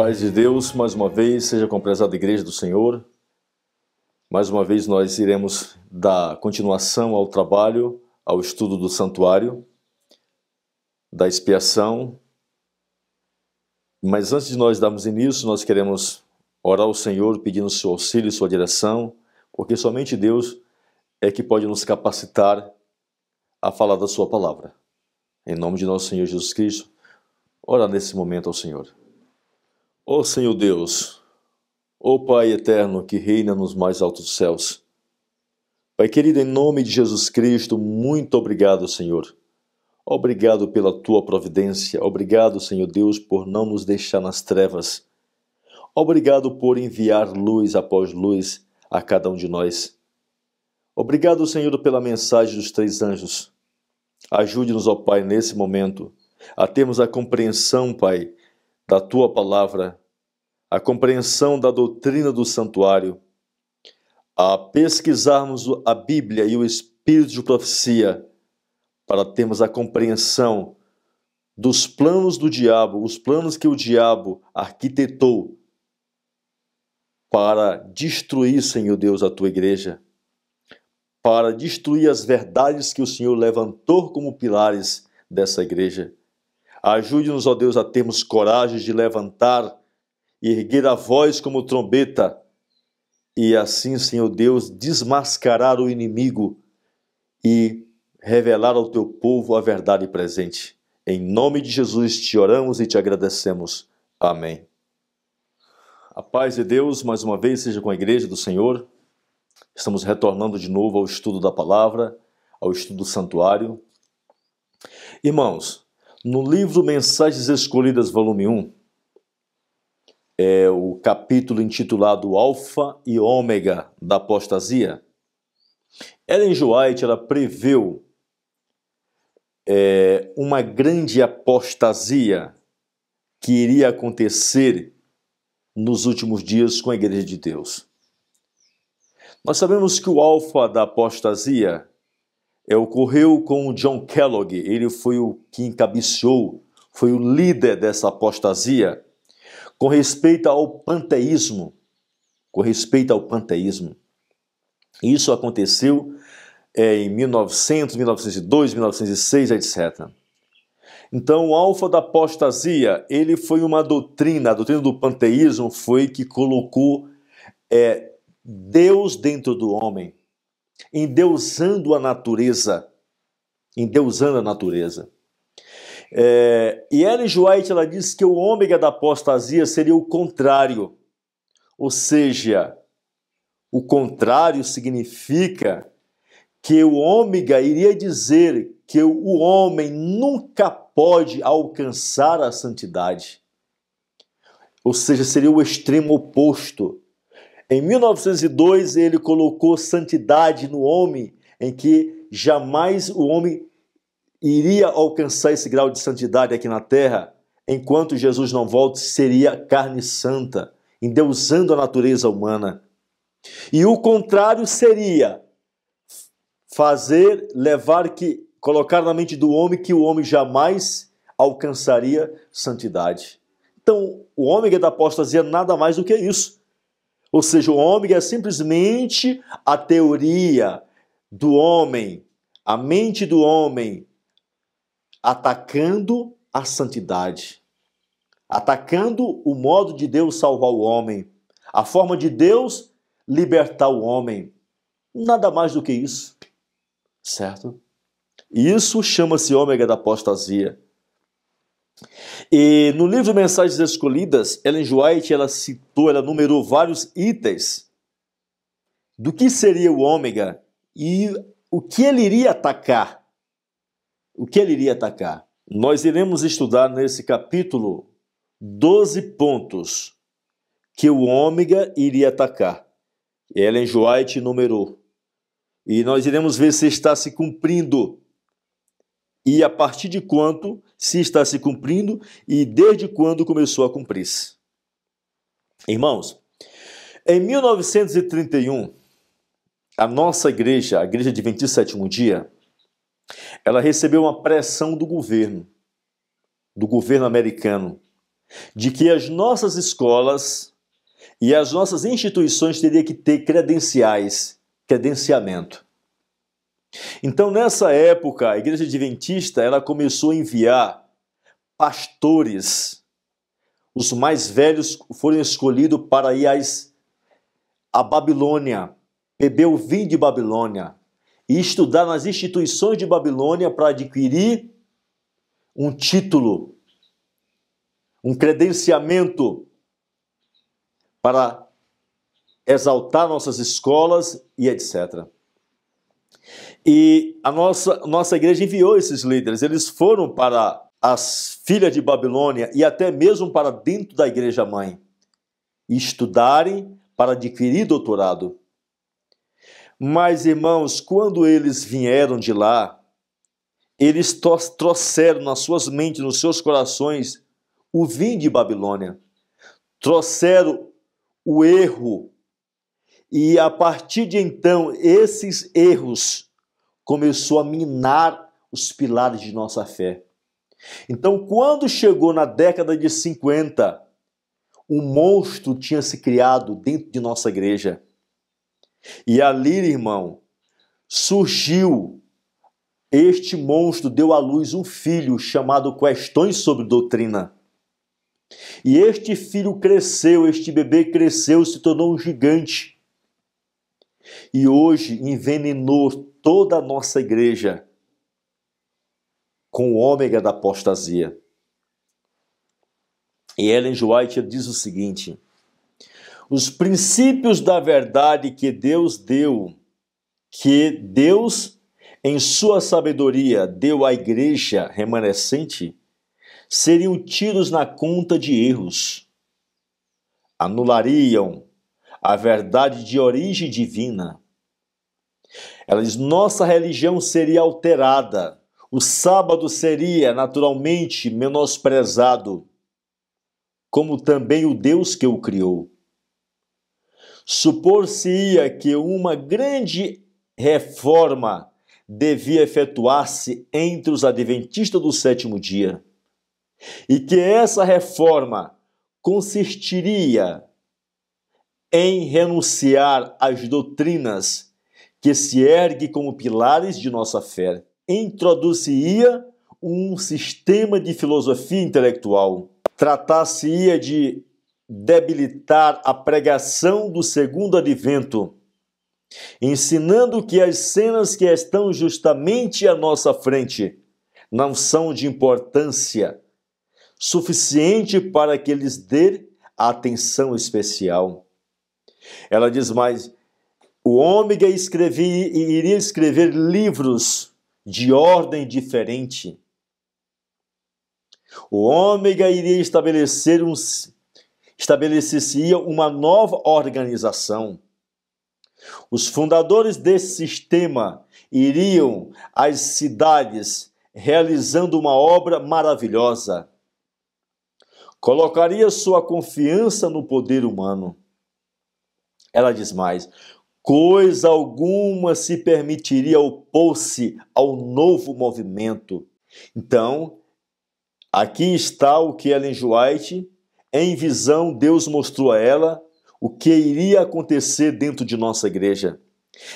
Paz de Deus, mais uma vez, seja com a prezada Igreja do Senhor. Mais uma vez nós iremos dar continuação ao trabalho, ao estudo do santuário, da expiação. Mas antes de nós darmos início, nós queremos orar ao Senhor pedindo seu auxílio e sua direção, porque somente Deus é que pode nos capacitar a falar da sua palavra. Em nome de nosso Senhor Jesus Cristo, ora nesse momento ao Senhor. Ó Senhor Deus, ó Pai eterno que reina nos mais altos céus. Pai querido, em nome de Jesus Cristo, muito obrigado, Senhor. Obrigado pela tua providência. Obrigado, Senhor Deus, por não nos deixar nas trevas. Obrigado por enviar luz após luz a cada um de nós. Obrigado, Senhor, pela mensagem dos 3 anjos. Ajude-nos, ó Pai, nesse momento, a termos a compreensão, Pai, da tua palavra, a compreensão da doutrina do santuário, a pesquisarmos a Bíblia e o espírito de profecia, para termos a compreensão dos planos do diabo, os planos que o diabo arquitetou para destruir, Senhor Deus, a tua igreja, para destruir as verdades que o Senhor levantou como pilares dessa igreja. Ajude-nos, ó Deus, a termos coragem de levantar e erguer a voz como trombeta e assim, Senhor Deus, desmascarar o inimigo e revelar ao teu povo a verdade presente. Em nome de Jesus te oramos e te agradecemos. Amém. A paz de Deus, mais uma vez, seja com a Igreja do Senhor. Estamos retornando de novo ao estudo da palavra, ao estudo do santuário. Irmãos, no livro Mensagens Escolhidas, volume 1, é o capítulo intitulado Alfa e Ômega da Apostasia. Ellen G. White, ela preveu uma grande apostasia que iria acontecer nos últimos dias com a Igreja de Deus. Nós sabemos que o alfa da apostasia ocorreu com o John Kellogg. Ele foi o que encabeçou, foi o líder dessa apostasia com respeito ao panteísmo. Isso aconteceu em 1900, 1902, 1906, etc. Então, o alfa da apostasia, ele foi uma doutrina, a doutrina do panteísmo foi que colocou Deus dentro do homem, endeusando a natureza. E Ellen G. White, ela diz que o ômega da apostasia seria o contrário, ou seja, o contrário significa que o ômega iria dizer que o homem nunca pode alcançar a santidade, ou seja, seria o extremo oposto. Em 1902, ele colocou santidade no homem, em que jamais o homem iria alcançar esse grau de santidade aqui na terra, enquanto Jesus não volte, seria carne santa, endeusando a natureza humana. E o contrário seria colocar na mente do homem que o homem jamais alcançaria santidade. Então, o ômega da apostasia nada mais do que isso. Ou seja, o ômega é simplesmente a teoria do homem, a mente do homem, atacando a santidade, atacando o modo de Deus salvar o homem, a forma de Deus libertar o homem. Nada mais do que isso, certo? Isso chama-se ômega da apostasia. E no livro Mensagens Escolhidas, Ellen G. White, ela numerou vários itens do que seria o ômega e o que ele iria atacar. Nós iremos estudar nesse capítulo 12 pontos que o ômega iria atacar. Ellen G. White numerou. E nós iremos ver se está se cumprindo. E a partir de quanto se está se cumprindo e desde quando começou a cumprir-se. Irmãos, em 1931, a nossa igreja, a Igreja Adventista do Sétimo Dia, ela recebeu uma pressão do governo americano, de que as nossas escolas e as nossas instituições teriam que ter credenciamento. Então, nessa época, a Igreja Adventista ela começou a enviar pastores. Os mais velhos foram escolhidos para ir à Babilônia, beber o vinho de Babilônia e estudar nas instituições de Babilônia para adquirir um título, um credenciamento para exaltar nossas escolas e etc. E a nossa igreja enviou esses líderes. Eles foram para as filhas de Babilônia e até mesmo para dentro da igreja mãe estudarem para adquirir doutorado. Mas, irmãos, quando eles vieram de lá, eles trouxeram nas suas mentes, nos seus corações, o vinho de Babilônia. Trouxeram o erro. E a partir de então, esses erros começou a minar os pilares de nossa fé. Então, quando chegou na década de 50, um monstro tinha se criado dentro de nossa igreja. E ali, irmão, surgiu este monstro, deu à luz um filho chamado Questões sobre Doutrina. E este filho cresceu, este bebê cresceu, se tornou um gigante. E hoje envenenou toda a nossa igreja com o ômega da apostasia. E Ellen G. White diz o seguinte: os princípios da verdade que Deus deu, que Deus, em sua sabedoria, deu à igreja remanescente, seriam tidos na conta de erros. Anulariam a verdade de origem divina. Ela diz, nossa religião seria alterada. O sábado seria naturalmente menosprezado, como também o Deus que o criou. Supor-se-ia que uma grande reforma devia efetuar-se entre os adventistas do sétimo dia, e que essa reforma consistiria em renunciar às doutrinas que se erguem como pilares de nossa fé. Introduzia um sistema de filosofia intelectual. Tratar-se-ia de debilitar a pregação do segundo advento, ensinando que as cenas que estão justamente à nossa frente não são de importância suficiente para que lhes dê atenção especial. Ela diz mais, o ômega iria escrever livros de ordem diferente. O ômega iria estabelecer-se-ia uma nova organização. Os fundadores desse sistema iriam às cidades realizando uma obra maravilhosa. Colocaria sua confiança no poder humano. Ela diz mais, coisa alguma se permitiria opor-se ao novo movimento. Então, aqui está o que Ellen G. White, em visão, Deus mostrou a ela o que iria acontecer dentro de nossa igreja.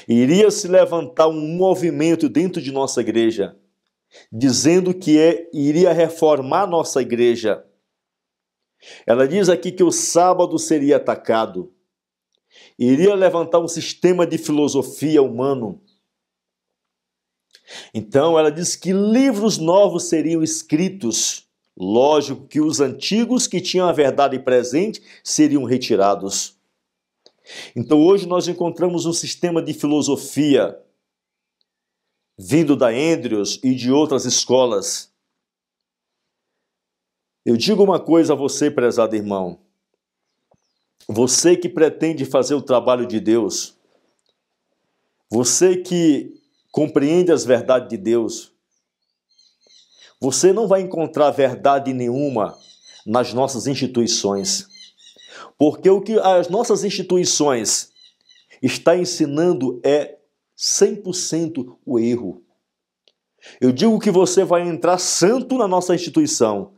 Iria se levantar um movimento dentro de nossa igreja, dizendo que iria reformar nossa igreja. Ela diz aqui que o sábado seria atacado. Iria levantar um sistema de filosofia humano. Então ela diz que livros novos seriam escritos. Lógico que os antigos que tinham a verdade presente seriam retirados. Então hoje nós encontramos um sistema de filosofia vindo da Andrews e de outras escolas. Eu digo uma coisa a você, prezado irmão. Você que pretende fazer o trabalho de Deus, você que compreende as verdades de Deus, você não vai encontrar verdade nenhuma nas nossas instituições. Porque o que as nossas instituições estão ensinando é 100% o erro. Eu digo que você vai entrar santo na nossa instituição,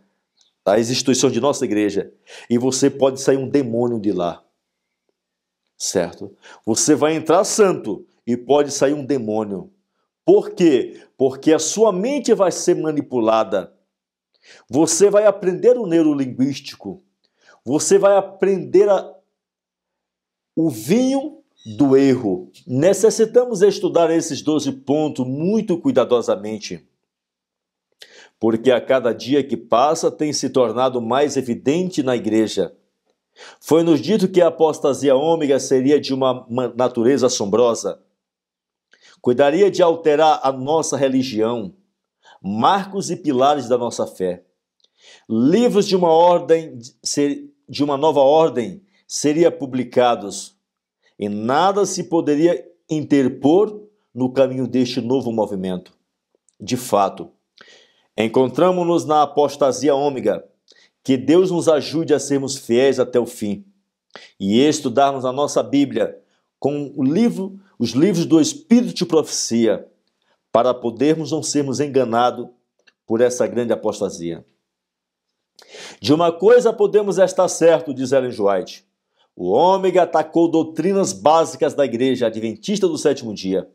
as instituições de nossa igreja, e você pode sair um demônio de lá. Certo? Você vai entrar santo e pode sair um demônio. Por quê? Porque a sua mente vai ser manipulada. Você vai aprender o neurolinguístico. Você vai aprender o vinho do erro. Necessitamos estudar esses 12 pontos muito cuidadosamente, porque a cada dia que passa tem se tornado mais evidente na igreja. Foi-nos dito que a apostasia ômega seria de uma natureza assombrosa. Cuidaria de alterar a nossa religião, marcos e pilares da nossa fé. Livros de uma nova ordem seriam publicados, e nada se poderia interpor no caminho deste novo movimento. De fato, encontramos-nos na apostasia ômega. Que Deus nos ajude a sermos fiéis até o fim e estudarmos a nossa Bíblia com os livros do Espírito de profecia, para podermos não sermos enganados por essa grande apostasia. De uma coisa podemos estar certo, diz Ellen White: o ômega atacou doutrinas básicas da igreja adventista do sétimo dia.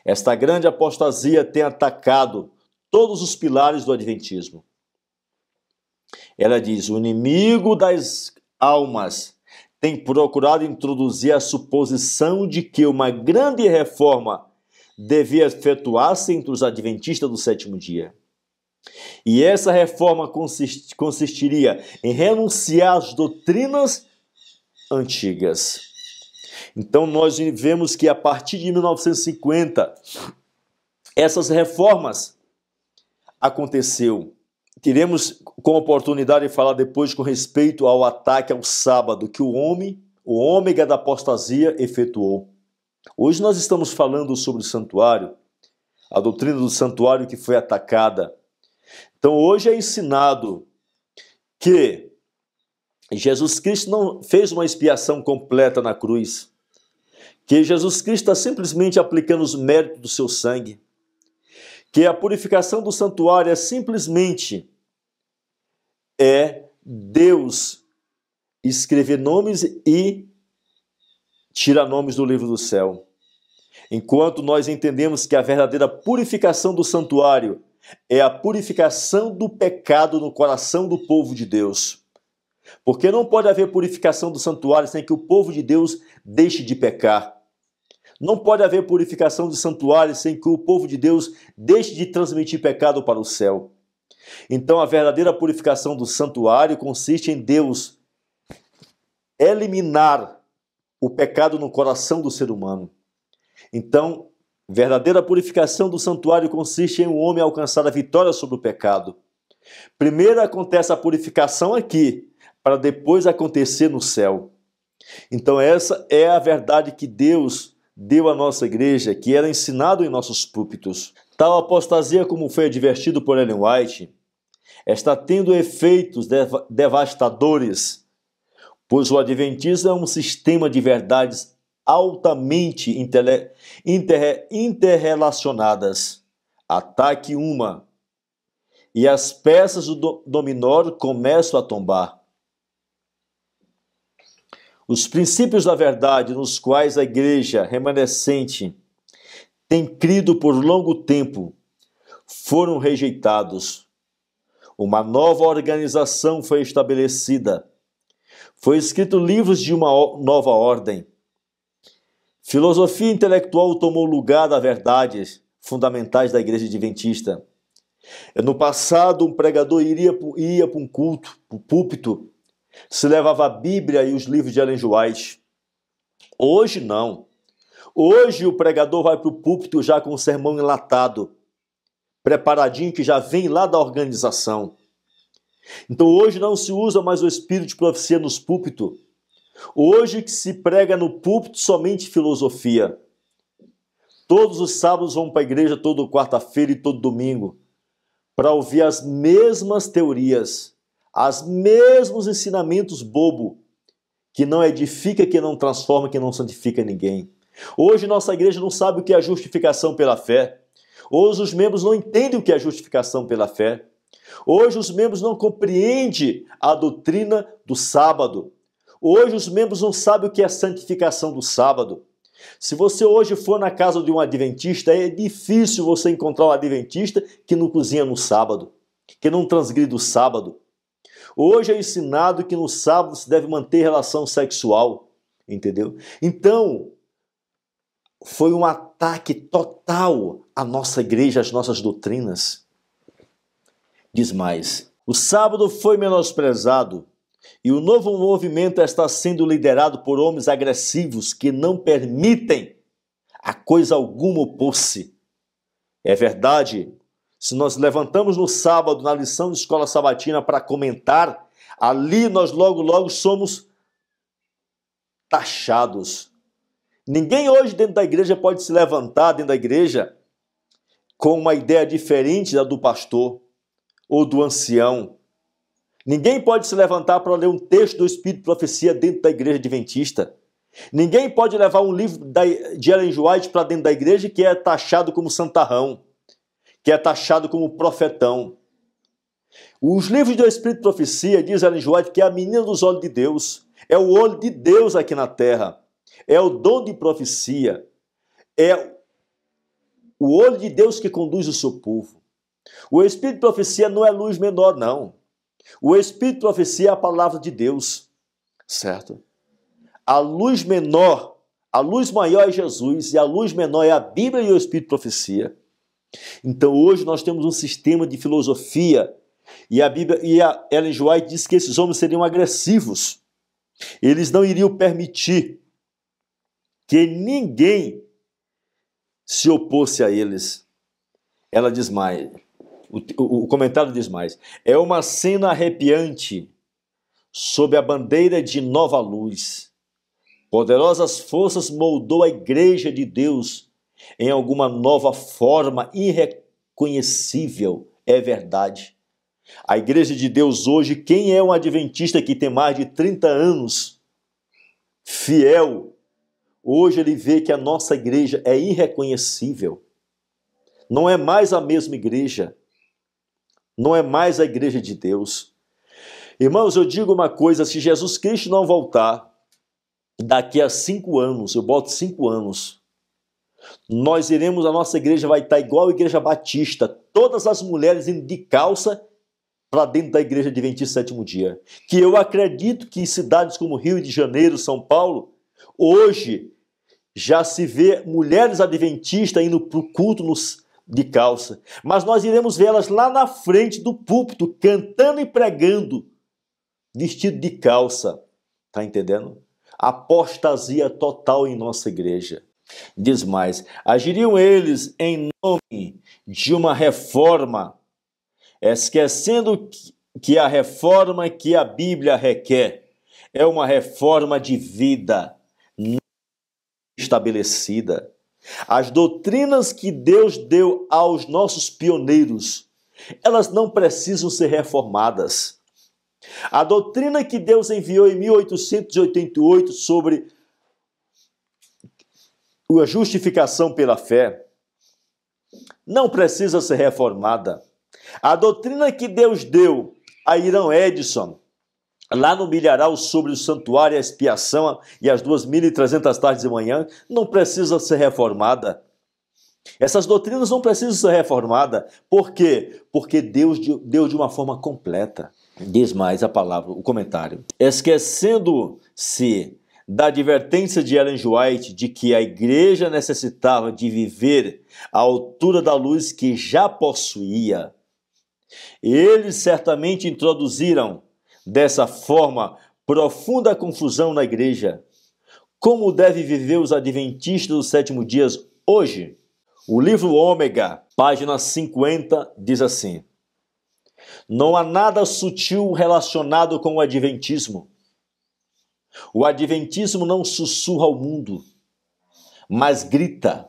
Esta grande apostasia tem atacado todos os pilares do adventismo. Ela diz: o inimigo das almas tem procurado introduzir a suposição de que uma grande reforma devia efetuar-se entre os adventistas do sétimo dia. E essa reforma consistiria em renunciar às doutrinas antigas. Então nós vemos que a partir de 1950, essas reformas aconteceu. Teremos como oportunidade de falar depois com respeito ao ataque ao sábado que o ômega da apostasia efetuou. Hoje nós estamos falando sobre o santuário, a doutrina do santuário que foi atacada. Então hoje é ensinado que Jesus Cristo não fez uma expiação completa na cruz, que Jesus Cristo está simplesmente aplicando os méritos do seu sangue, que a purificação do santuário é simplesmente Deus escrever nomes e tirar nomes do livro do céu. Enquanto nós entendemos que a verdadeira purificação do santuário é a purificação do pecado no coração do povo de Deus. Porque não pode haver purificação do santuário sem que o povo de Deus deixe de pecar. Não pode haver purificação do santuário sem que o povo de Deus deixe de transmitir pecado para o céu. Então a verdadeira purificação do santuário consiste em Deus eliminar o pecado no coração do ser humano. Então, verdadeira purificação do santuário consiste em um homem alcançar a vitória sobre o pecado. Primeiro acontece a purificação aqui, para depois acontecer no céu. Então essa é a verdade que Deus deu à nossa igreja, que era ensinado em nossos púlpitos. Tal apostasia, como foi advertido por Ellen White, está tendo efeitos devastadores, pois o adventismo é um sistema de verdades altamente interrelacionadas. Ataque uma, e as peças do dominó começam a tombar. Os princípios da verdade nos quais a igreja remanescente tem crido por longo tempo foram rejeitados. Uma nova organização foi estabelecida. Foi escrito livros de uma nova ordem. Filosofia intelectual tomou lugar das verdades fundamentais da igreja adventista. No passado, um pregador ia para um culto, para o púlpito, se levava a Bíblia e os livros de Ellen White. Hoje não. Hoje o pregador vai para o púlpito já com o sermão enlatado, preparadinho, que já vem lá da organização. Então hoje não se usa mais o espírito de profecia nos púlpitos. Hoje que se prega no púlpito somente filosofia. Todos os sábados vão para a igreja toda quarta-feira e todo domingo para ouvir as mesmas teorias, os mesmos ensinamentos bobo, que não edifica, que não transforma, que não santifica ninguém. Hoje nossa igreja não sabe o que é a justificação pela fé. Hoje os membros não entendem o que é a justificação pela fé. Hoje os membros não compreendem a doutrina do sábado. Hoje os membros não sabem o que é a santificação do sábado. Se você hoje for na casa de um adventista, é difícil você encontrar um adventista que não cozinha no sábado, que não transgride o sábado. Hoje é ensinado que no sábado se deve manter relação sexual, entendeu? Então, foi um ataque total à nossa igreja, às nossas doutrinas. Diz mais, o sábado foi menosprezado e o novo movimento está sendo liderado por homens agressivos que não permitem a coisa alguma opor-se. É verdade, se nós levantamos no sábado, na lição de escola sabatina para comentar, ali nós logo somos taxados. Ninguém hoje dentro da igreja pode se levantar dentro da igreja com uma ideia diferente da do pastor ou do ancião. Ninguém pode se levantar para ler um texto do Espírito de Profecia dentro da igreja adventista. Ninguém pode levar um livro de Ellen White para dentro da igreja que é taxado como santarrão, que é taxado como profetão. Os livros do Espírito de Profecia, diz Ellen White, que é a menina dos olhos de Deus, é o olho de Deus aqui na terra, é o dom de profecia, é o olho de Deus que conduz o seu povo. O Espírito de Profecia não é luz menor, não. O Espírito de Profecia é a palavra de Deus, certo? A luz menor, a luz maior é Jesus e a luz menor é a Bíblia e o Espírito de Profecia. Então hoje nós temos um sistema de filosofia e a Bíblia e a Ellen White diz que esses homens seriam agressivos. Eles não iriam permitir que ninguém se opôsse a eles. Ela diz mais, o comentário diz mais, é uma cena arrepiante sob a bandeira de nova luz. Poderosas forças moldou a igreja de Deus em alguma nova forma irreconhecível, é verdade. A igreja de Deus hoje, quem é um adventista que tem mais de 30 anos, fiel, hoje ele vê que a nossa igreja é irreconhecível. Não é mais a mesma igreja. Não é mais a igreja de Deus. Irmãos, eu digo uma coisa, se Jesus Cristo não voltar, daqui a 5 anos, eu boto 5 anos, nós iremos, a nossa igreja vai estar igual a igreja batista, todas as mulheres indo de calça para dentro da igreja adventista sétimo dia. Que eu acredito que em cidades como Rio de Janeiro, São Paulo, hoje já se vê mulheres adventistas indo para o culto de calça. Mas nós iremos vê-las lá na frente do púlpito, cantando e pregando, vestido de calça. Está entendendo? Apostasia total em nossa igreja. Diz mais, agiriam eles em nome de uma reforma, esquecendo que a reforma que a Bíblia requer é uma reforma de vida não estabelecida. As doutrinas que Deus deu aos nossos pioneiros, elas não precisam ser reformadas. A doutrina que Deus enviou em 1888 sobre a justificação pela fé não precisa ser reformada. A doutrina que Deus deu a Irã Edson, lá no milharal sobre o santuário e a expiação e as 2.300 tardes de manhã, não precisa ser reformada. Essas doutrinas não precisam ser reformadas. Por quê? Porque Deus deu de uma forma completa. Diz mais a palavra, o comentário. Esquecendo-se da advertência de Ellen White de que a igreja necessitava de viver à altura da luz que já possuía, eles certamente introduziram dessa forma profunda confusão na igreja. Como deve viver os adventistas dos sétimos dias hoje? O livro Ômega, página 50, diz assim: não há nada sutil relacionado com o adventismo. O adventismo não sussurra ao mundo, mas grita.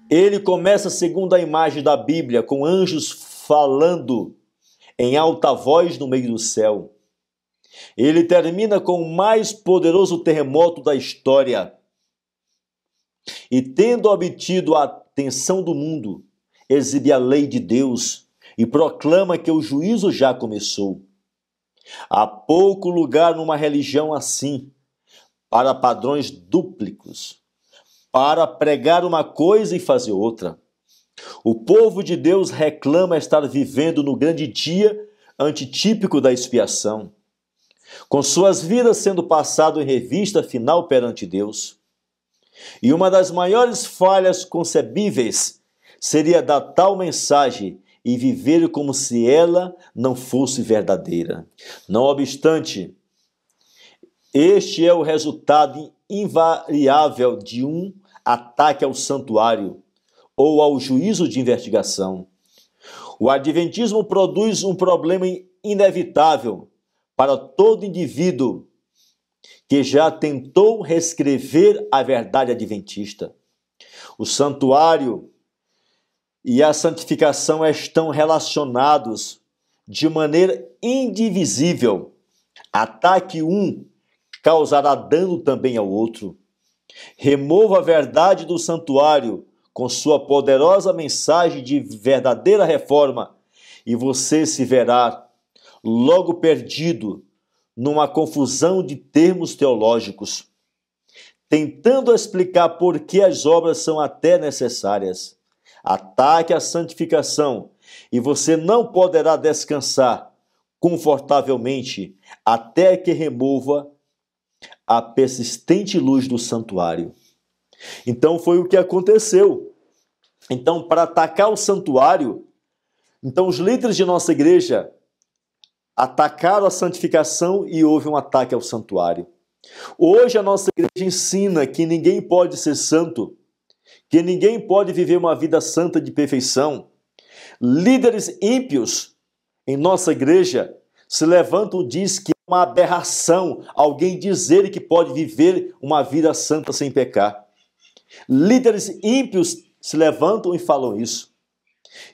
Ele começa segundo a imagem da Bíblia, com anjos falando em alta voz no meio do céu. Ele termina com o mais poderoso terremoto da história. E tendo obtido a atenção do mundo, exibe a lei de Deus e proclama que o juízo já começou. Há pouco lugar numa religião assim, para padrões dúplicos, para pregar uma coisa e fazer outra. O povo de Deus reclama estar vivendo no grande dia antitípico da expiação, com suas vidas sendo passado em revista final perante Deus. E uma das maiores falhas concebíveis seria dar tal mensagem e viver como se ela não fosse verdadeira. Não obstante, este é o resultado invariável de um ataque ao santuário ou ao juízo de investigação. O adventismo produz um problema inevitável para todo indivíduo que já tentou reescrever a verdade adventista. O santuário e a santificação estão relacionados de maneira indivisível. Ataque um causará dano também ao outro. Remova a verdade do santuário com sua poderosa mensagem de verdadeira reforma e você se verá logo perdido numa confusão de termos teológicos, tentando explicar por que as obras são até necessárias. Ataque a santificação e você não poderá descansar confortavelmente até que remova a persistente luz do santuário. Então foi o que aconteceu. Então, para atacar o santuário, então os líderes de nossa igreja atacaram a santificação e houve um ataque ao santuário. Hoje a nossa igreja ensina que ninguém pode ser santo, que ninguém pode viver uma vida santa de perfeição. Líderes ímpios em nossa igreja se levantam e dizem que é uma aberração alguém dizer que pode viver uma vida santa sem pecar. Líderes ímpios se levantam e falam isso.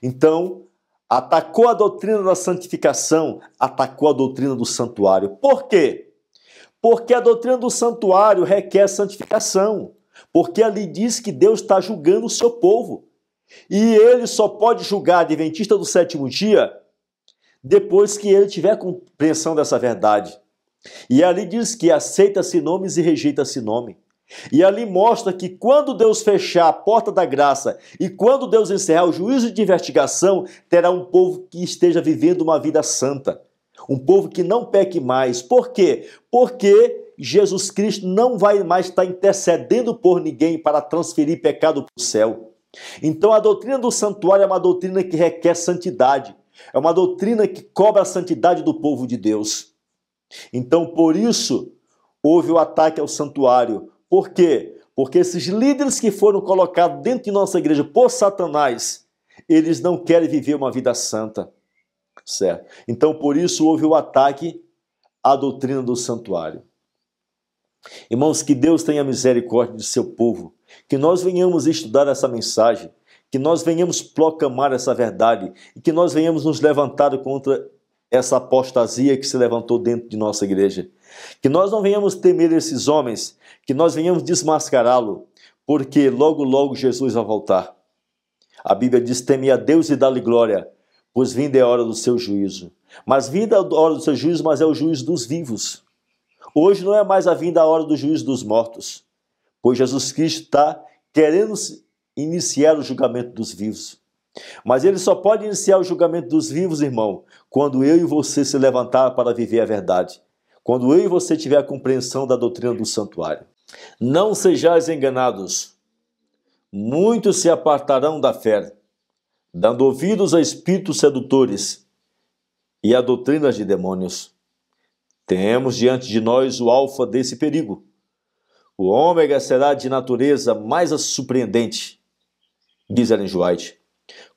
Então, atacou a doutrina da santificação, atacou a doutrina do santuário. Por quê? Porque a doutrina do santuário requer santificação. Porque ali diz que Deus está julgando o seu povo. E ele só pode julgar a adventista do sétimo dia depois que ele tiver compreensão dessa verdade. E ali diz que aceita-se nomes e rejeita-se nome. E ali mostra que quando Deus fechar a porta da graça e quando Deus encerrar o juízo de investigação, terá um povo que esteja vivendo uma vida santa. Um povo que não peque mais. Por quê? Porque Jesus Cristo não vai mais estar intercedendo por ninguém para transferir pecado para o céu. Então a doutrina do santuário é uma doutrina que requer santidade. É uma doutrina que cobra a santidade do povo de Deus. Então por isso houve o ataque ao santuário. Por quê? Porque esses líderes que foram colocados dentro de nossa igreja por Satanás, eles não querem viver uma vida santa. Certo? Então por isso houve o ataque à doutrina do santuário. Irmãos, que Deus tenha misericórdia de seu povo, que nós venhamos estudar essa mensagem, que nós venhamos proclamar essa verdade e que nós venhamos nos levantar contra essa apostasia que se levantou dentro de nossa igreja. Que nós não venhamos temer esses homens, que nós venhamos desmascará-lo, porque logo, logo Jesus vai voltar. A Bíblia diz, teme a Deus e dá-lhe glória, pois vinda é a hora do seu juízo. Mas vinda é a hora do seu juízo, mas é o juízo dos vivos. Hoje não é mais a vinda a hora do juízo dos mortos, pois Jesus Cristo está querendo iniciar o julgamento dos vivos. Mas ele só pode iniciar o julgamento dos vivos, irmão, quando eu e você se levantar para viver a verdade. Quando eu e você tiver a compreensão da doutrina do santuário. Não sejais enganados. Muitos se apartarão da fé, dando ouvidos a espíritos sedutores e a doutrinas de demônios. Temos diante de nós o alfa desse perigo. O ômega será de natureza mais surpreendente, diz Ellen White.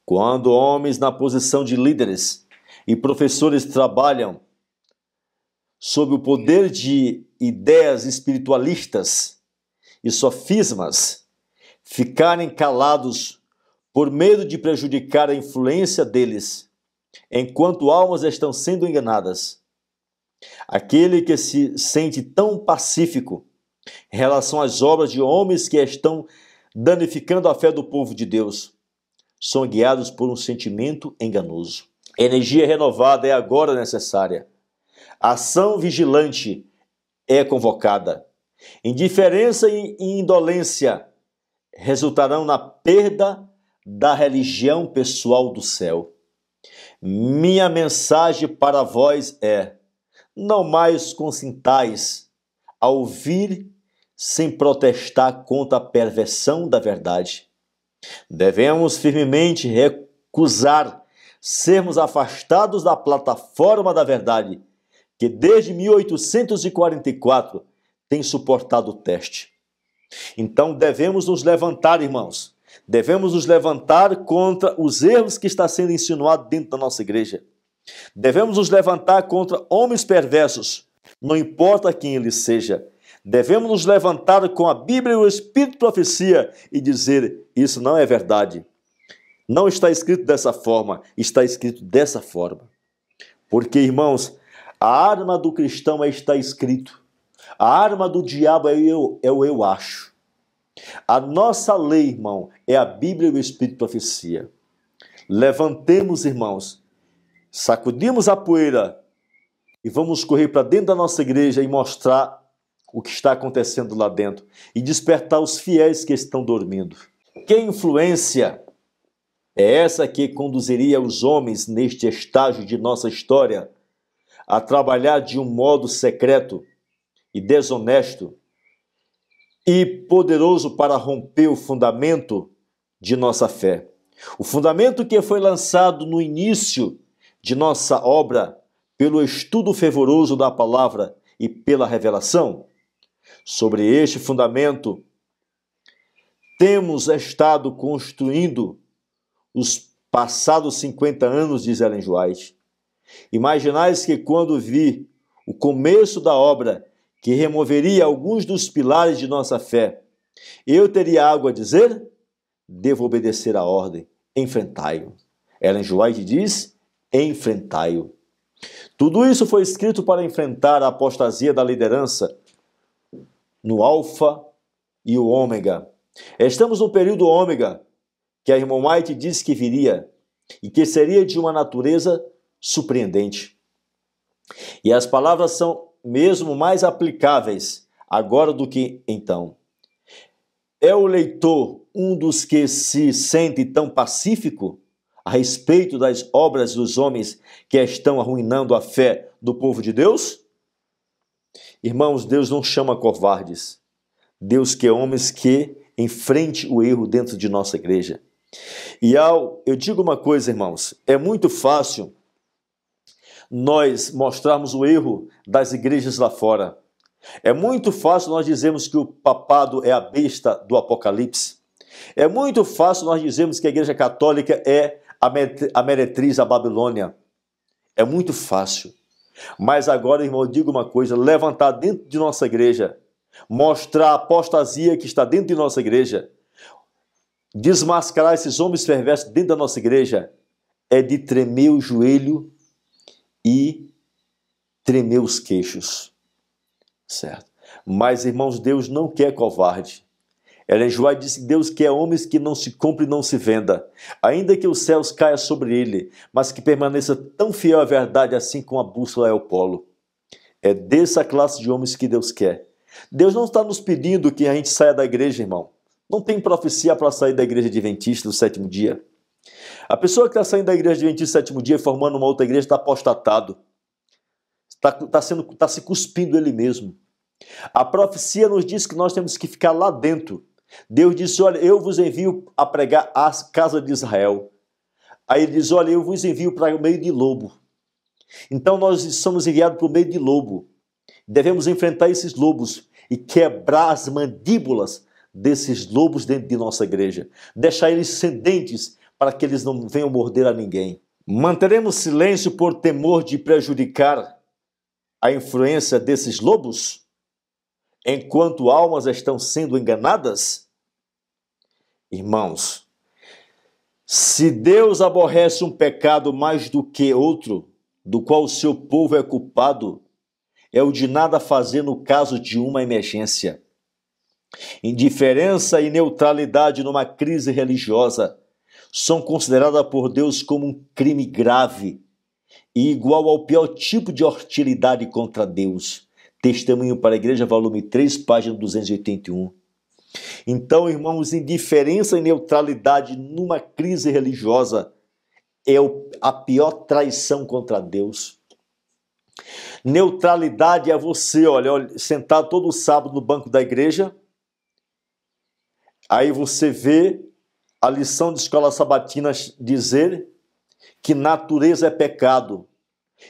Quando homens na posição de líderes e professores trabalham sob o poder de ideias espiritualistas e sofismas, ficarem calados por medo de prejudicar a influência deles, enquanto almas estão sendo enganadas. Aquele que se sente tão pacífico em relação às obras de homens que estão danificando a fé do povo de Deus, são guiados por um sentimento enganoso. Energia renovada é agora necessária. Ação vigilante é convocada. Indiferença e indolência resultarão na perda da religião pessoal do céu. Minha mensagem para vós é: não mais consintais a ouvir sem protestar contra a perversão da verdade. Devemos firmemente recusar sermos afastados da plataforma da verdade, que desde 1844 tem suportado o teste. Então devemos nos levantar, irmãos. Devemos nos levantar contra os erros que está sendo insinuado dentro da nossa igreja. Devemos nos levantar contra homens perversos, não importa quem ele seja. Devemos nos levantar com a Bíblia e o Espírito de profecia e dizer: isso não é verdade. Não está escrito dessa forma, está escrito dessa forma. Porque, irmãos, a arma do cristão é estar escrito. A arma do diabo é o eu acho. A nossa lei, irmão, é a Bíblia e o Espírito de profecia. Levantemos, irmãos, sacudimos a poeira e vamos correr para dentro da nossa igreja e mostrar o que está acontecendo lá dentro e despertar os fiéis que estão dormindo. Que influência é essa que conduziria os homens neste estágio de nossa história a trabalhar de um modo secreto e desonesto e poderoso para romper o fundamento de nossa fé? O fundamento que foi lançado no início de nossa obra pelo estudo fervoroso da palavra e pela revelação. Sobre este fundamento, temos estado construindo os passados 50 anos, diz Ellen White. Imaginais que quando vi o começo da obra, que removeria alguns dos pilares de nossa fé, eu teria algo a dizer? Devo obedecer à ordem, enfrentai-o. Ellen White diz: enfrentai-o. Tudo isso foi escrito para enfrentar a apostasia da liderança no Alfa e o Ômega. Estamos no período Ômega, que a irmã White disse que viria e que seria de uma natureza surpreendente. E as palavras são mesmo mais aplicáveis agora do que então. É o leitor um dos que se sente tão pacífico a respeito das obras dos homens que estão arruinando a fé do povo de Deus? Irmãos, Deus não chama covardes. Deus quer homens que enfrente o erro dentro de nossa igreja. E eu digo uma coisa, irmãos, é muito fácil nós mostrarmos o erro das igrejas lá fora. É muito fácil nós dizermos que o papado é a besta do Apocalipse. É muito fácil nós dizermos que a igreja católica é a meretriz da Babilônia. É muito fácil. Mas agora, irmão, eu digo uma coisa: levantar dentro de nossa igreja, mostrar a apostasia que está dentro de nossa igreja, desmascarar esses homens perversos dentro da nossa igreja, é de tremer o joelho e tremer os queixos. Certo? Mas, irmãos, Deus não quer covarde. Ellen White disse que Deus quer homens que não se compre e não se venda, ainda que os céus caiam sobre ele, mas que permaneça tão fiel à verdade assim como a bússola é o polo. É dessa classe de homens que Deus quer. Deus não está nos pedindo que a gente saia da igreja, irmão. Não tem profecia para sair da igreja adventista do sétimo dia. A pessoa que está saindo da igreja adventista do sétimo dia e formando uma outra igreja está apostatado. Está se cuspindo ele mesmo. A profecia nos diz que nós temos que ficar lá dentro. Deus disse: olha, eu vos envio a pregar à casa de Israel. Aí ele diz: olha, eu vos envio para o meio de lobo. Então nós somos enviados para o meio de lobo. Devemos enfrentar esses lobos e quebrar as mandíbulas desses lobos dentro de nossa igreja. Deixar eles sedentes para que eles não venham morder a ninguém. Manteremos silêncio por temor de prejudicar a influência desses lobos, enquanto almas estão sendo enganadas? Irmãos, se Deus aborrece um pecado mais do que outro, do qual o seu povo é culpado, é o de nada fazer no caso de uma emergência. Indiferença e neutralidade numa crise religiosa são consideradas por Deus como um crime grave e igual ao pior tipo de hostilidade contra Deus. Testemunho para a Igreja, volume 3, página 281. Então, irmãos, indiferença e neutralidade numa crise religiosa é a pior traição contra Deus. Neutralidade é você, olha, sentar todo sábado no banco da igreja, aí você vê a lição de escola sabatina dizer que natureza é pecado,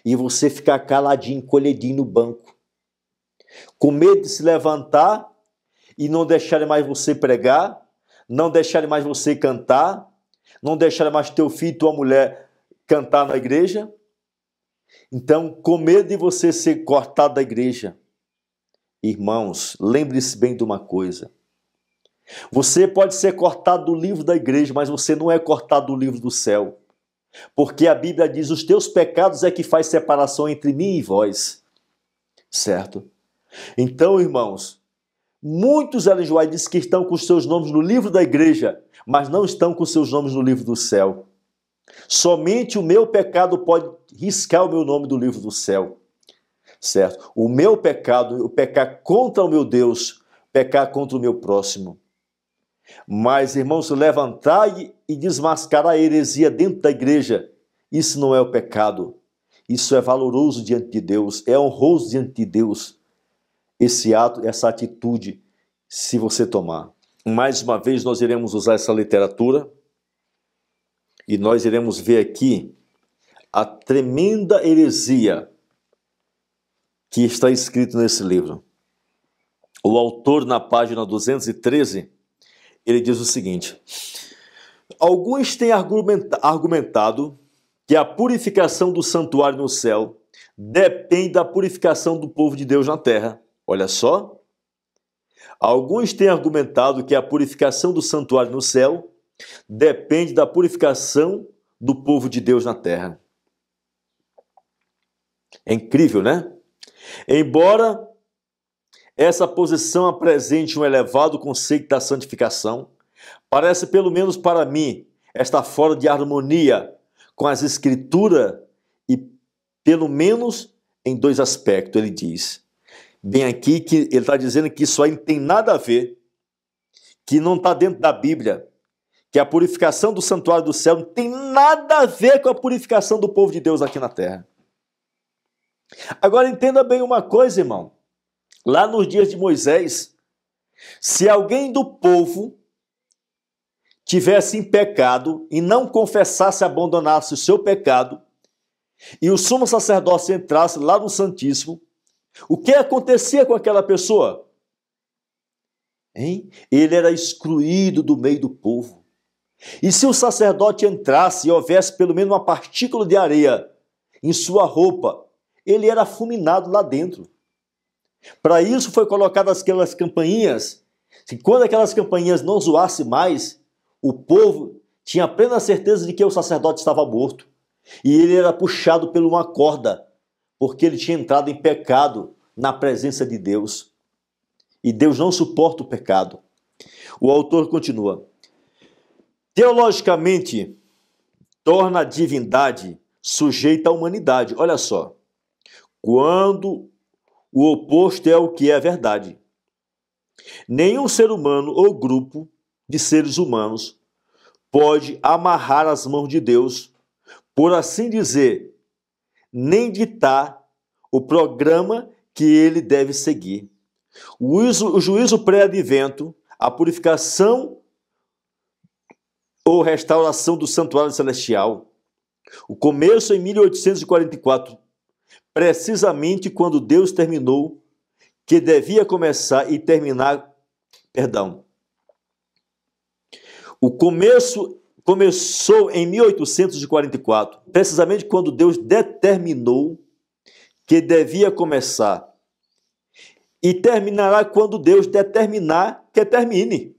e você ficar caladinho, encolhidinho no banco, com medo de se levantar e não deixarem mais você pregar, não deixarem mais você cantar, não deixarem mais teu filho e tua mulher cantar na igreja. Então, com medo de você ser cortado da igreja. Irmãos, lembre-se bem de uma coisa. Você pode ser cortado do livro da igreja, mas você não é cortado do livro do céu. Porque a Bíblia diz, os teus pecados é que faz separação entre mim e vós. Certo? Então, irmãos, muitos religiosos dizem que estão com os seus nomes no livro da igreja, mas não estão com os seus nomes no livro do céu. Somente o meu pecado pode riscar o meu nome do livro do céu. Certo? O meu pecado, o pecar contra o meu Deus, pecar contra o meu próximo. Mas, irmãos, levantar e desmascarar a heresia dentro da igreja, isso não é o pecado. Isso é valoroso diante de Deus, é honroso diante de Deus. Esse ato, essa atitude, se você tomar. Mais uma vez, nós iremos usar essa literatura e nós iremos ver aqui a tremenda heresia que está escrito nesse livro. O autor, na página 213, ele diz o seguinte: alguns têm argumentado que a purificação do santuário no céu depende da purificação do povo de Deus na terra. Olha só. Alguns têm argumentado que a purificação do santuário no céu depende da purificação do povo de Deus na terra. É incrível, né? Embora essa posição apresente um elevado conceito da santificação, parece, pelo menos para mim, estar fora de harmonia com as Escrituras e, pelo menos, em dois aspectos, ele diz. Bem aqui que ele está dizendo que isso aí não tem nada a ver, que não está dentro da Bíblia, que a purificação do santuário do céu não tem nada a ver com a purificação do povo de Deus aqui na terra. Agora entenda bem uma coisa, irmão. Lá nos dias de Moisés, se alguém do povo tivesse em pecado e não confessasse, abandonasse o seu pecado, e o sumo sacerdócio entrasse lá no Santíssimo, o que acontecia com aquela pessoa? Ele era excluído do meio do povo. E se o sacerdote entrasse e houvesse pelo menos uma partícula de areia em sua roupa, ele era fulminado lá dentro. Para isso foi colocadas aquelas campainhas, que quando aquelas campainhas não zoassem mais, o povo tinha plena certeza de que o sacerdote estava morto. E ele era puxado por uma corda, porque ele tinha entrado em pecado na presença de Deus. E Deus não suporta o pecado. O autor continua. Teologicamente, torna a divindade sujeita à humanidade. Olha só. Quando o oposto é o que é verdade. Nenhum ser humano ou grupo de seres humanos pode amarrar as mãos de Deus, por assim dizer, nem ditar o programa que ele deve seguir. O juízo pré-advento, a purificação ou restauração do santuário celestial, o começo em 1844, precisamente quando Deus terminou, que devia começar e terminar, O começo começou em 1844, precisamente quando Deus determinou que devia começar. E terminará quando Deus determinar que termine.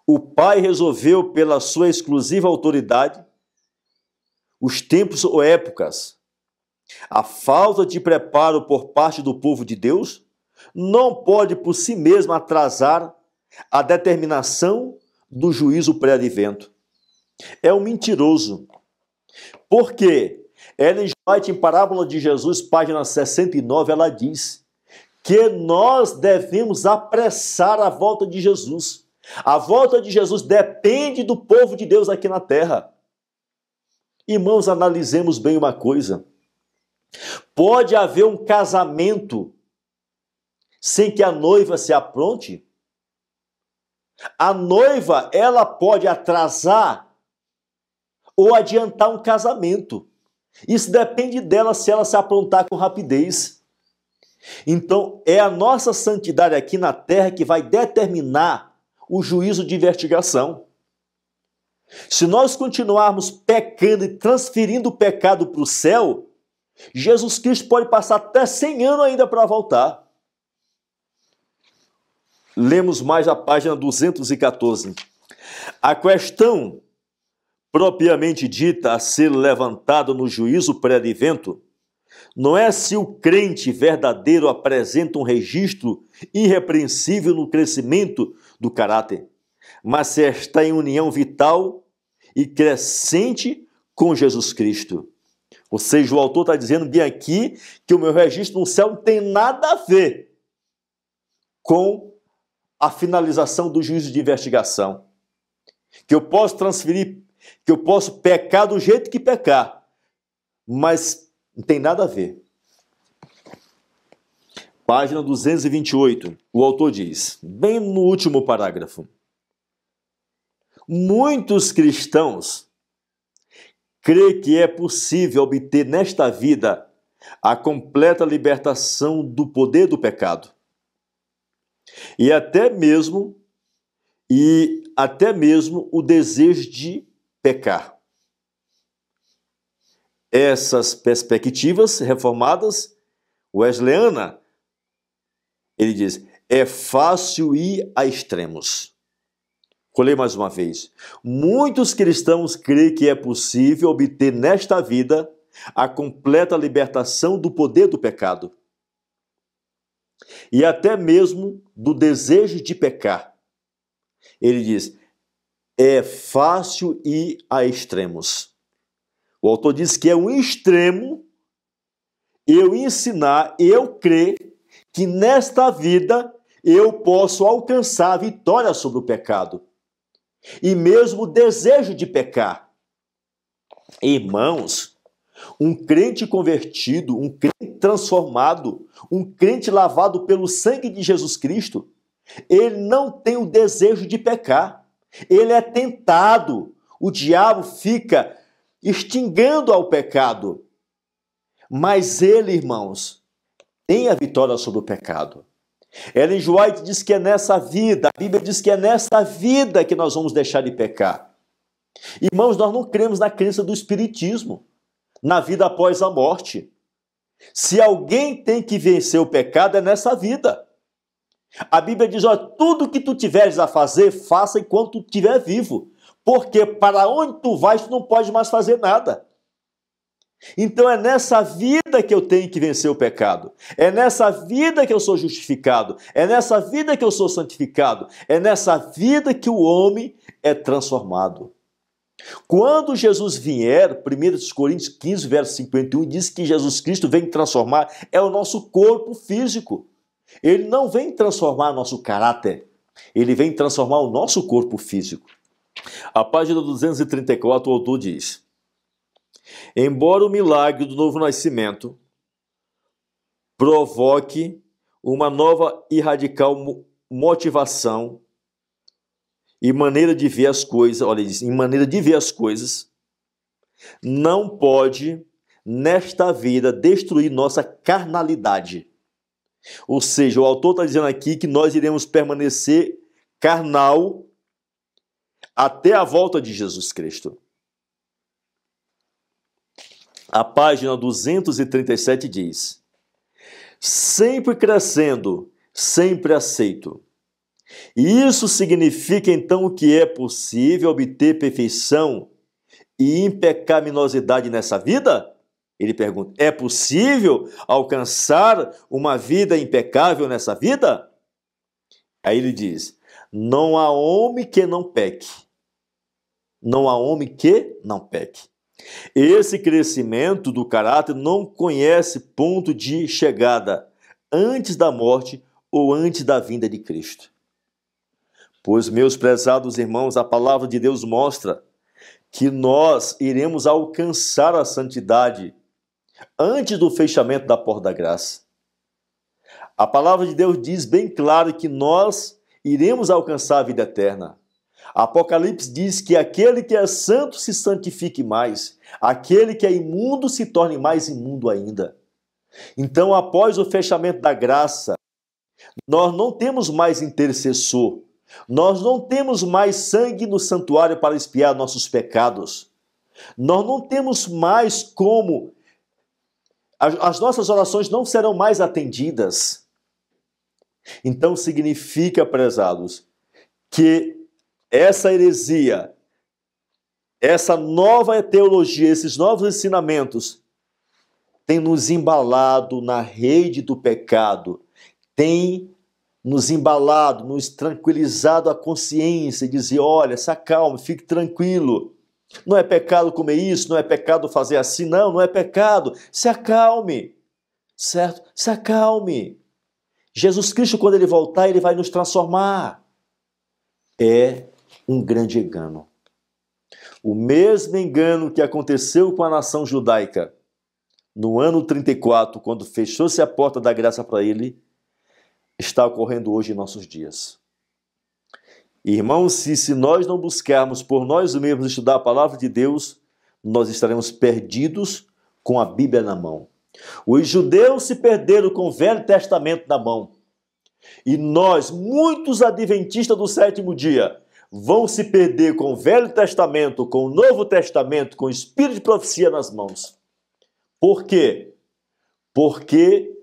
O Pai resolveu, pela sua exclusiva autoridade, os tempos ou épocas. A falta de preparo por parte do povo de Deus não pode por si mesma atrasar a determinação do juízo pré-advento. É um mentiroso. Porque Ellen G. White, em Parábola de Jesus, página 69, ela diz que nós devemos apressar a volta de Jesus. A volta de Jesus depende do povo de Deus aqui na terra. Irmãos, analisemos bem uma coisa. Pode haver um casamento sem que a noiva se apronte? A noiva, ela pode atrasar ou adiantar um casamento. Isso depende dela se ela se aprontar com rapidez. Então, é a nossa santidade aqui na terra que vai determinar o juízo de investigação. Se nós continuarmos pecando e transferindo o pecado para o céu, Jesus Cristo pode passar até 100 anos ainda para voltar. Lemos mais a página 214. A questão propriamente dita a ser levantada no juízo pré-advento não é se o crente verdadeiro apresenta um registro irrepreensível no crescimento do caráter, mas se está em união vital e crescente com Jesus Cristo. Ou seja, o autor está dizendo bem aqui que o meu registro no céu não tem nada a ver com a finalização do juízo de investigação. Que eu posso transferir, que eu posso pecar do jeito que pecar, mas não tem nada a ver. Página 228, o autor diz, bem no último parágrafo, muitos cristãos creem que é possível obter nesta vida a completa libertação do poder do pecado. E até mesmo o desejo de pecar. Essas perspectivas reformadas, wesleyana, ele diz, é fácil ir a extremos. Vou ler mais uma vez. Muitos cristãos creem que é possível obter nesta vida a completa libertação do poder do pecado. E até mesmo do desejo de pecar. Ele diz, é fácil ir a extremos. O autor diz que é um extremo eu ensinar, eu crer que nesta vida eu posso alcançar a vitória sobre o pecado. E mesmo o desejo de pecar. Irmãos, um crente convertido, um crente transformado, um crente lavado pelo sangue de Jesus Cristo, ele não tem o desejo de pecar. Ele é tentado. O diabo fica extingando ao pecado. Mas ele, irmãos, tem a vitória sobre o pecado. Ellen G. White diz que é nessa vida, a Bíblia diz que é nessa vida que nós vamos deixar de pecar. Irmãos, nós não cremos na crença do espiritismo, na vida após a morte. Se alguém tem que vencer o pecado, é nessa vida. A Bíblia diz, ó, tudo que tu tiveres a fazer, faça enquanto tu estiver vivo. Porque para onde tu vais, tu não pode mais fazer nada. Então é nessa vida que eu tenho que vencer o pecado. É nessa vida que eu sou justificado. É nessa vida que eu sou santificado. É nessa vida que o homem é transformado. Quando Jesus vier, 1 Coríntios 15, verso 51, diz que Jesus Cristo vem transformar, é o nosso corpo físico. Ele não vem transformar nosso caráter, ele vem transformar o nosso corpo físico. A página 234, o autor diz, embora o milagre do novo nascimento provoque uma nova e radical motivação e maneira de ver as coisas, olha, ele diz, em maneira de ver as coisas, não pode, nesta vida, destruir nossa carnalidade. Ou seja, o autor está dizendo aqui que nós iremos permanecer carnal até a volta de Jesus Cristo. A página 237 diz, sempre crescendo, sempre aceito. E isso significa então que é possível obter perfeição e impecaminosidade nessa vida? Ele pergunta, é possível alcançar uma vida impecável nessa vida? Aí ele diz, não há homem que não peque. Não há homem que não peque. Esse crescimento do caráter não conhece ponto de chegada antes da morte ou antes da vinda de Cristo. Pois, meus prezados irmãos, a palavra de Deus mostra que nós iremos alcançar a santidade antes do fechamento da porta da graça. A palavra de Deus diz bem claro que nós iremos alcançar a vida eterna. Apocalipse diz que aquele que é santo se santifique mais, aquele que é imundo se torne mais imundo ainda. Então, após o fechamento da graça, nós não temos mais intercessor, nós não temos mais sangue no santuário para expiar nossos pecados, nós não temos mais como, as nossas orações não serão mais atendidas. Então significa, prezados, que essa heresia, essa nova teologia, esses novos ensinamentos têm nos embalado na rede do pecado, têm nos embalado, nos tranquilizado a consciência e dizer, olha, se acalme, fique tranquilo. Não é pecado comer isso, não é pecado fazer assim, não é pecado. Se acalme, certo? Se acalme. Jesus Cristo, quando ele voltar, ele vai nos transformar. É um grande engano. O mesmo engano que aconteceu com a nação judaica no ano 34, quando fechou-se a porta da graça para ele, está ocorrendo hoje em nossos dias. Irmãos, se nós não buscarmos por nós mesmos estudar a palavra de Deus, nós estaremos perdidos com a Bíblia na mão. Os judeus se perderam com o Velho Testamento na mão. E nós, muitos adventistas do sétimo dia, vão se perder com o Velho Testamento, com o Novo Testamento, com o Espírito de profecia nas mãos. Por quê? Porque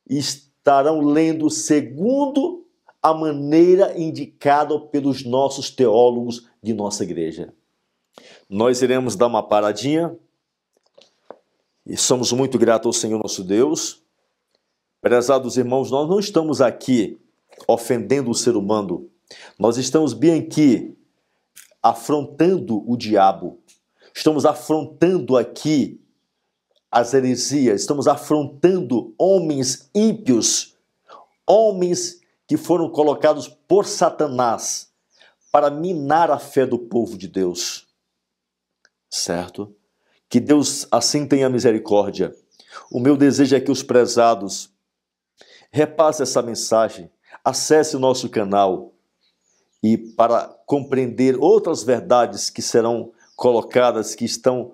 estarão lendo segundo a maneira indicada pelos nossos teólogos de nossa igreja. Nós iremos dar uma paradinha e somos muito gratos ao Senhor nosso Deus. Prezados irmãos, nós não estamos aqui ofendendo o ser humano, nós estamos bem aqui afrontando o diabo, estamos afrontando aqui as heresias, estamos afrontando homens ímpios, homens que foram colocados por Satanás para minar a fé do povo de Deus. Certo? Que Deus assim tenha misericórdia. O meu desejo é que os prezados repassem essa mensagem, acesse o nosso canal e para compreender outras verdades que serão colocadas, que estão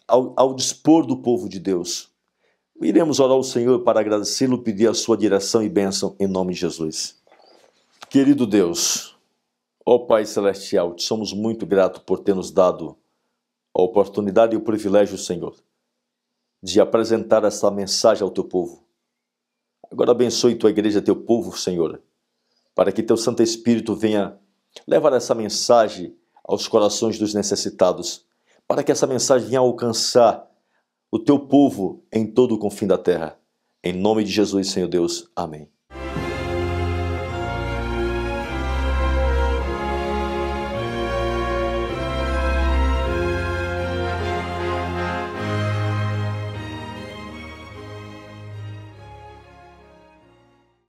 ao dispor do povo de Deus. Iremos orar ao Senhor para agradecê-lo, pedir a sua direção e bênção em nome de Jesus. Querido Deus, ó Pai Celestial, te somos muito gratos por ter nos dado a oportunidade e o privilégio, Senhor, de apresentar essa mensagem ao teu povo. Agora abençoe tua igreja, teu povo, Senhor, para que teu Santo Espírito venha levar essa mensagem aos corações dos necessitados, para que essa mensagem venha alcançar o teu povo em todo o confim da terra. Em nome de Jesus, Senhor Deus. Amém.